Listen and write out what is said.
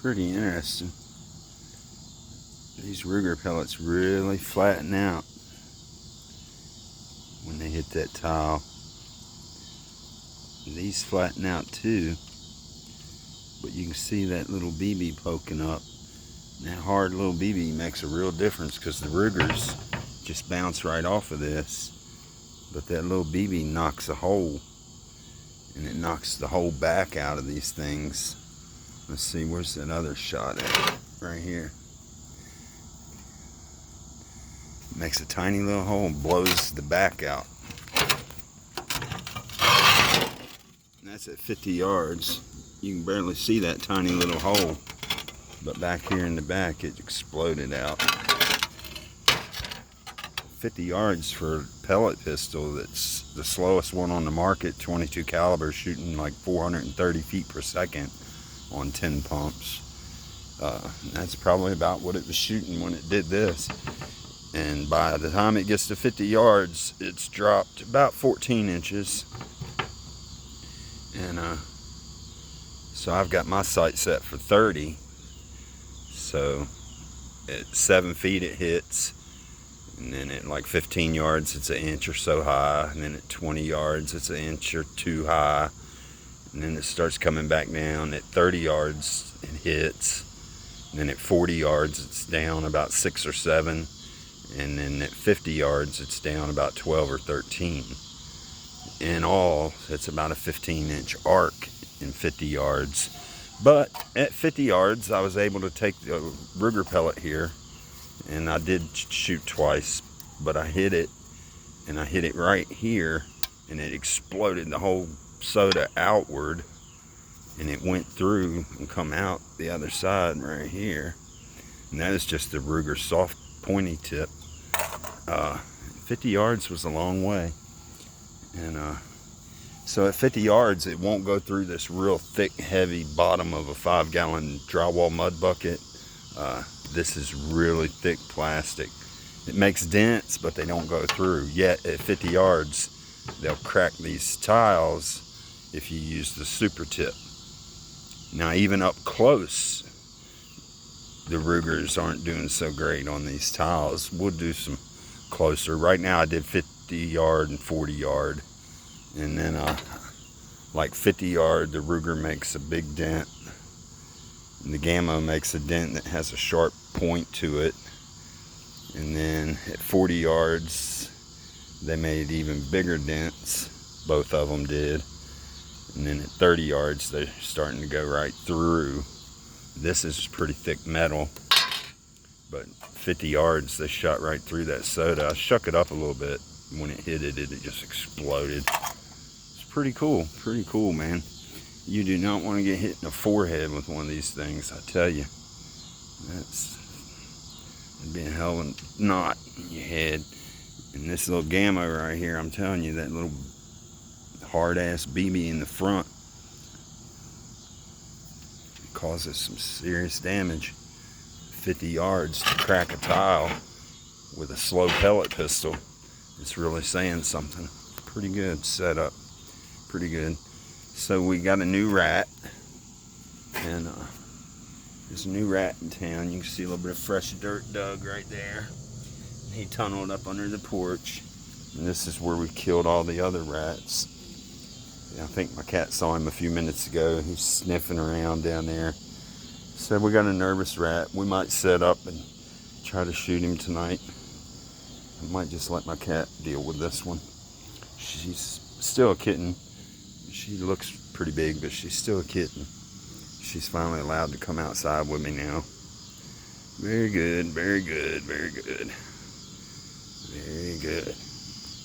Pretty interesting. These Ruger pellets really flatten out when they hit that tile. These flatten out too, but you can see that little BB poking up. And that hard little BB makes a real difference because the Rugers just bounce right off of this, but that little BB knocks a hole, and it knocks the whole back out of these things. Let's see, where's that other shot at? Right here. Makes a tiny little hole and blows the back out. And that's at 50 yards. You can barely see that tiny little hole, but back here in the back it exploded out. 50 yards for a pellet pistol that's the slowest one on the market, 22 caliber, shooting like 430 feet per second on 10 pumps. That's probably about what it was shooting when it did this. And by the time it gets to 50 yards, it's dropped about 14 inches. And so I've got my sight set for 30. So at 7 feet it hits. And then at like 15 yards, it's an inch or so high. And then at 20 yards, it's an inch or two high. And then it starts coming back down. At 30 yards, it hits. And then at 40 yards, it's down about 6 or 7. And then at 50 yards, it's down about 12 or 13. In all, it's about a 15-inch arc in 50 yards. But at 50 yards, I was able to take the Ruger pellet here, and I did shoot twice, but I hit it, and I hit it right here, and it exploded the whole soda outward, and it went through and come out the other side right here. And that is just the Ruger soft pointy tip. 50 yards was a long way, and so at 50 yards it won't go through this real thick heavy bottom of a 5-gallon drywall mud bucket. This is really thick plastic. It makes dents, but they don't go through. Yet at 50 yards they'll crack these tiles if you use the super tip. Now even up close, the Rugers aren't doing so great on these tiles. We'll do some closer. Right now I did 50 yard and 40 yard, and then like 50 yard the Ruger makes a big dent, and the Gamma makes a dent that has a sharp point to it. And then at 40 yards they made even bigger dents, both of them did. And then at 30 yards they're starting to go right through. This is pretty thick metal, but 50 yards they shot right through that soda. I shook it up a little bit. When it hit it just exploded. It's pretty cool, man. You do not want to get hit in the forehead with one of these things, I tell you. It'd be a hell of a knot in your head. And this little Gamma right here, I'm telling you, that little hard ass BB in the front causes some serious damage. 50 yards to crack a tile with a slow pellet pistol. It's really saying something. Pretty good setup. Pretty good. So we got a new rat. And there's a new rat in town. You can see a little bit of fresh dirt dug right there. He tunneled up under the porch. And this is where we killed all the other rats. I think my cat saw him a few minutes ago. He's sniffing around down there. So we got a nervous rat. We might set up and try to shoot him tonight. I might just let my cat deal with this one. She's still a kitten. She looks pretty big, but she's still a kitten. She's finally allowed to come outside with me now. Very good, very good, very good. Very good.